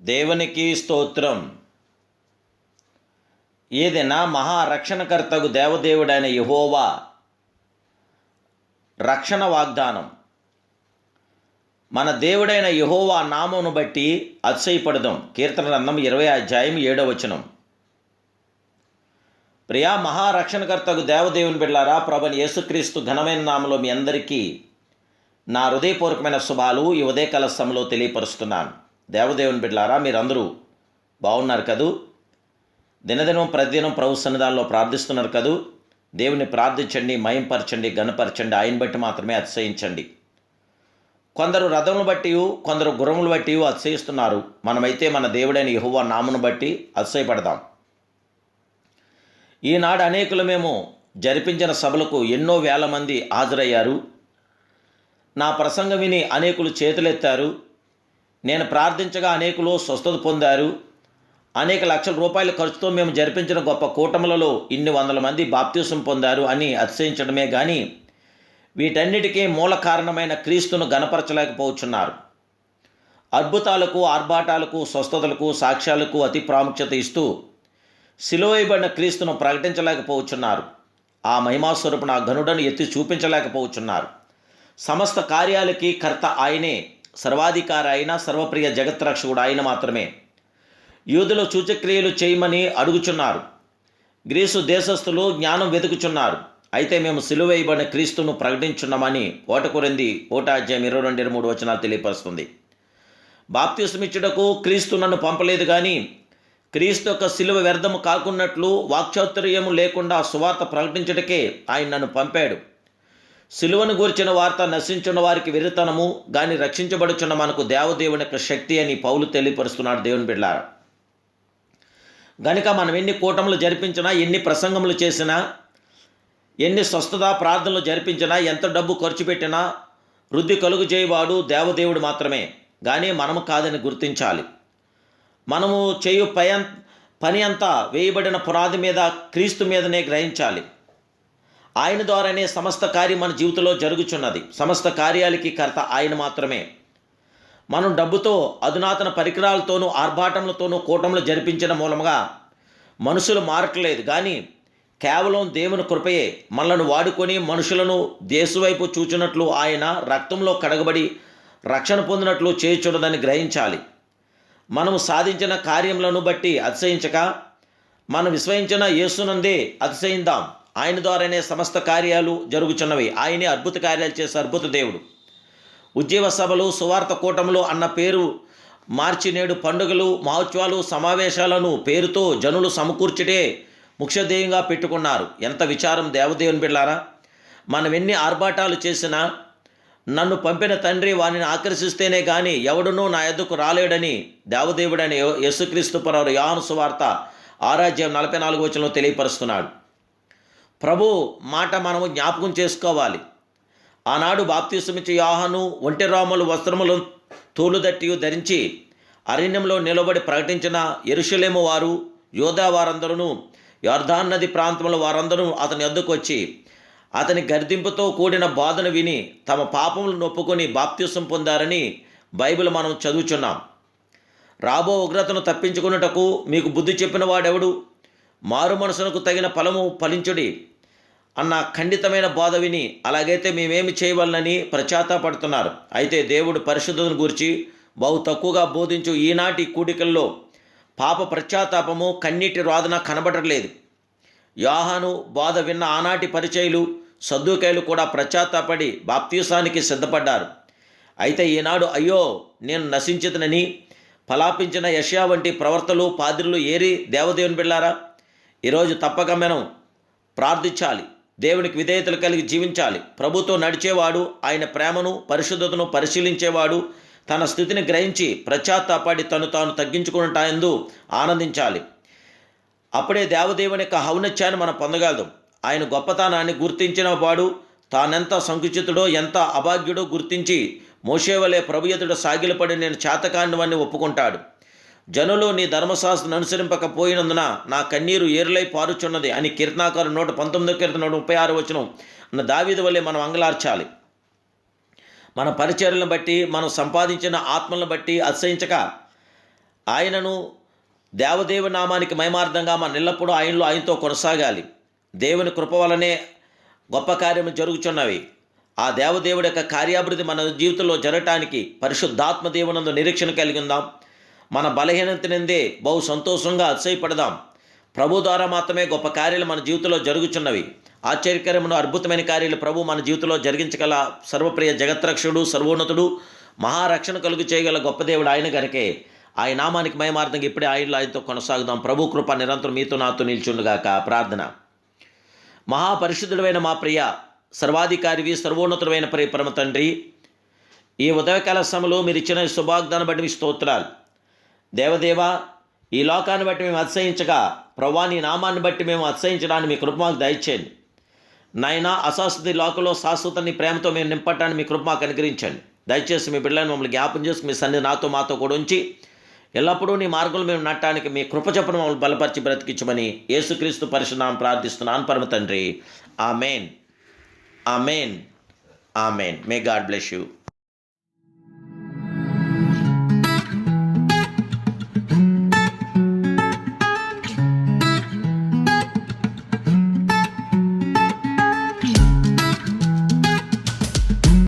దేవునికి స్తోత్రం. ఏదైనా మహారక్షణకర్తకు దేవదేవుడైన యెహోవా రక్షణ వాగ్దానం. మన దేవుడైన యెహోవా నామమును బట్టి అతిశయపడదాం. కీర్తన గ్రంథం 20:7. ప్రియా మహారక్షణకర్తకు దేవదేవుని బిడ్డలారా, ప్రభువైన యేసుక్రీస్తు ఘనమైన నామములో మీ అందరికీ నా హృదయపూర్వకమైన శుభాలు ఈ ఉదయకాల సమయంలో తెలియపరుస్తున్నాను. దేవదేవుని బిడ్డలారా, మీరందరూ బాగున్నారు కదూ? దినదినం ప్రతిదినం ప్రభు సన్నిధానంలో ప్రార్థిస్తున్నారు కదూ? దేవుని ప్రార్థించండి, మయంపరచండి, గణపరచండి, ఆయన బట్టి మాత్రమే అతిశయించండి. కొందరు రథములు బట్టి, కొందరు గుర్రములు బట్టి అతిశయిస్తున్నారు. మనమైతే మన దేవుడైన యెహోవా నామమును బట్టి అతిశయపడదాం. ఈనాడు అనేకులు మేము జరిపించిన సభలకు ఎన్నో వేల మంది హాజరయ్యారు. నా ప్రసంగం విని అనేకులు చేతులెత్తారు. నేను ప్రార్థించగా అనేకులు స్వస్థత పొందారు. అనేక లక్షల రూపాయల ఖర్చుతో మేము జరిపించిన గొప్ప కూటములలో ఇన్ని వందల మంది బాప్తిసం పొందారు అని అతిశయించడమే కానీ వీటన్నిటికీ మూల కారణమైన క్రీస్తును గణపరచలేకపోతున్నారు. అద్భుతాలకు, ఆర్భాటాలకు, స్వస్థతలకు, సాక్ష్యాలకు అతి ప్రాముఖ్యత ఇస్తూ సిలువ వేయబడిన క్రీస్తును ప్రకటించలేకపోతున్నారు. ఆ మహిమాస్వరూపున ఆ ఘనుడను ఎత్తి చూపించలేకపోతున్నారు. సమస్త కార్యాలకి కర్త ఆయనే, సర్వాధికారి అయిన సర్వప్రియ జగత్రక్షకుడు ఆయన మాత్రమే. యూదులు సూచక్రియలు చేయమని అడుగుచున్నారు. గ్రీసు దేశస్థులు జ్ఞానం వెతుకుచున్నారు. అయితే మేము సిలువ వేయబడిన క్రీస్తును ప్రకటించున్నామని 1 కొరింథీ 1:22-23 తెలియపరుస్తుంది. బాప్తిసమిచ్చుటకు క్రీస్తు నన్ను పంపలేదు కానీ క్రీస్తు యొక్క సిలువ వ్యర్థము కాకున్నట్లు వాక్చాతుర్యము లేకుండా సువార్త ప్రకటించుటకే ఆయన నన్ను పంపాడు. సిలువను గూర్చిన వార్త నశించున్న వారికి వెర్రితనము, గాని రక్షించబడుచున్న మనకు దేవదేవుని యొక్క శక్తి అని పౌలు తెలియపరుస్తున్నాడు. దేవుని బిడ్డలారా, గనుక మనం ఎన్ని కూటములు జరిపించినా, ఎన్ని ప్రసంగములు చేసినా, ఎన్ని స్వస్థత ప్రార్థనలు జరిపించినా, ఎంత డబ్బు ఖర్చు పెట్టినా వృద్ధి కలుగు చేయవాడు దేవదేవుడు మాత్రమే, కానీ మనము కాదని గుర్తించాలి. మనము చేయు పని అంతా వేయబడిన పునాది మీద, క్రీస్తు మీదనే గ్రహించాలి. ఆయన ద్వారానే సమస్త కార్యం మన జీవితంలో జరుగుచున్నది. సమస్త కార్యాలకి కర్త ఆయన మాత్రమే. మనం డబ్బుతో, అధునాతన పరికరాలతోనూ, ఆర్భాటములతోనూ కూటములు జరిపించిన మూలముగా మనుషులు మారట్లేదు, కానీ కేవలం దేవుని కృపయే మనలను వాడుకొని మనుషులను దేశవైపు చూచినట్లు, ఆయన రక్తంలో కడగబడి రక్షణ పొందినట్లు చేయుచున్నదని గ్రహించాలి. మనము సాధించిన కార్యములను బట్టి అతిశయించక మనం విశ్వసించిన యేసునందే అతిశయిందాం. ఆయన ద్వారానే సమస్త కార్యాలు జరుగుచున్నవి. ఆయనే అద్భుత కార్యాలు చేసే అద్భుత దేవుడు. ఉజ్జీవ సభలు, సువార్త కూటములు అన్న పేరు మార్చి నేడు పండుగలు, మహోత్సవాలు, సమావేశాలను పేరుతో జనులు సమకూర్చుటే ముఖ్య ధ్యేయంగా పెట్టుకున్నారు. ఎంత విచారం దేవదేవుని బిడ్డలారా! మనం ఎన్ని ఆర్భాటాలు చేసినా నన్ను పంపిన తండ్రి వారిని ఆకర్షిస్తేనే కానీ ఎవడునూ నా యొద్దకు రాలేడని దేవదేవుడని యేసుక్రీస్తు ప్రభువు యోహాను సువార్త 6:44 తెలియపరుస్తున్నాడు. ప్రభు మాట మనము జ్ఞాపకం చేసుకోవాలి. ఆనాడు బాప్తిసమిచ్చే యోహాను ఒంటె రోమలు వస్త్రములు తోలుదట్టి ధరించి అరణ్యంలో నిలబడి ప్రకటించిన యెరూషలేము వారు, యోధా వారందరూ, యొర్దాను నది ప్రాంతంలో వారందరూ అతని యొద్దకు వచ్చి అతని గర్దింపుతో కూడిన బాధను విని తమ పాపములను ఒప్పుకొని బాప్తిసం పొందారని బైబిల్ మనం చదువుచున్నాం. రాబో ఉగ్రతను తప్పించుకున్నటకు మీకు బుద్ధి చెప్పిన వాడెవడు? మారు మనసునకు తగిన ఫలము ఫలించుడి అన్న ఖండితమైన బోధ విని అలాగైతే మేమేమి చేయవలనని పశ్చాత్తాపడుతున్నారు. అయితే దేవుడు పరిశుద్ధతను గూర్చి బహు తక్కువగా బోధించు ఈనాటి కూడికల్లో పాప పశ్చాత్తాపము, కన్నీటి రోదన కనబడలేదు. యోహాను బోధ విన్న ఆనాటి పరిచయులు, సద్దూకయ్యులు కూడా పశ్చాత్తాపడి బాప్తీసానికి సిద్ధపడ్డారు. అయితే ఈనాడు అయ్యో నేను నశించితనని పలాపించిన యెషయా వంటి ప్రవర్తలు, పాద్రులు ఏరి దేవదేవుని బిడ్డలారా! ఈరోజు తప్పక మనం ప్రార్థించాలి. దేవునికి విధేయతలు కలిగి జీవించాలి. ప్రభుతో నడిచేవాడు, ఆయన ప్రేమను, పరిశుద్ధతను పరిశీలించేవాడు తన స్థితిని గ్రహించి పశ్చాత్తాపడి తను తాను తగ్గించుకుంటాయందు ఆనందించాలి. అప్పుడే దేవదేవుని యొక్క ఔన్నత్యాన్ని మనం పొందగలదు. ఆయన గొప్పతనాన్ని గుర్తించిన వాడు తానెంత సంకుచితుడో, ఎంత అభాగ్యుడో గుర్తించి మోషే వలె ప్రభు ఎదుట సాగిలపడి నేను చేతకానివన్నీ ఒప్పుకుంటాడు. జనులు నీ ధర్మశాస్త్రం అనుసరింపకపోయినందున నా కన్నీరు ఏరులై పారుచున్నది అని కీర్తనాకారు 119:36 అన్న దావీదు వలె మనం అంగలార్చాలి. మన పరిచర్యలను బట్టి, మనం సంపాదించిన ఆత్మలను బట్టి అతిశయించక ఆయనను దేవదేవుని నామానికి మహిమార్థంగా మన ఎల్లప్పుడూ ఆయనతో కొనసాగాలి. దేవుని కృప వలనే గొప్ప కార్యములు జరుగుచున్నవి. ఆ దేవదేవుడి యొక్క కార్యాభివృద్ధి మన జీవితంలో జరగటానికి పరిశుద్ధాత్మ దేవునందు నిరీక్షణ కలిగి ఉందాం. మన బలహీనత నిందే బహు సంతోషంగా అతిశయపడదాం. ప్రభు ద్వారా మాత్రమే గొప్ప కార్యాలు మన జీవితంలో జరుగుచున్నవి. ఆశ్చర్యకరమైన అద్భుతమైన కార్యాలు ప్రభు మన జీవితంలో జరిగించగల సర్వప్రియ జగత్రక్షుడు, సర్వోన్నతుడు, మహారక్షణ కలుగు చేయగల గొప్ప దేవుడు ఆయన గనకే ఆయన నామానికి మహిమార్థంగా ఇప్పుడే ఆయనతో కొనసాగుదాం. ప్రభు కృప నిరంతరం మీతో నాతో నిల్చుండుగాక. ప్రార్థన. మహాపరిశుద్ధుడైన మా ప్రియ సర్వాధికారివి, సర్వోన్నతుడైన పరమ తండ్రి, ఈ ఉదయకాల సమయంలో మీరు ఇచ్చిన శుభాగ్దాన్ని బట్టి మీ స్తోత్రాలు. దేవదేవ, ఈ లోకాన్ని బట్టి మేము అతిశయించగా ప్రభువా నీ నామాన్ని బట్టి మేము అతిశయించడానికి మీ కృప మాకు దయచేయండి. నాయనా, అశాశ్వత లోకంలో శాశ్వత నీ ప్రేమతో మేము నింపటాన్ని మీ కృప మాకు అనుగ్రహించండి. దయచేసి మీ బిడ్డలను మమ్మల్ని జ్ఞాపం చేసుకుని మీ సన్నిధి మాతో కూడా ఉంచి ఎల్లప్పుడూ నీ మార్గంలో మేము నట్టడానికి మీ కృప చొప్పున మమ్మల్ని బలపరిచి బ్రతికించమని యేసుక్రీస్తు పరిశుద్ధ నామమున ప్రార్థిస్తున్నాను పరమ తండ్రి. Amen. Amen. Amen. May God bless you.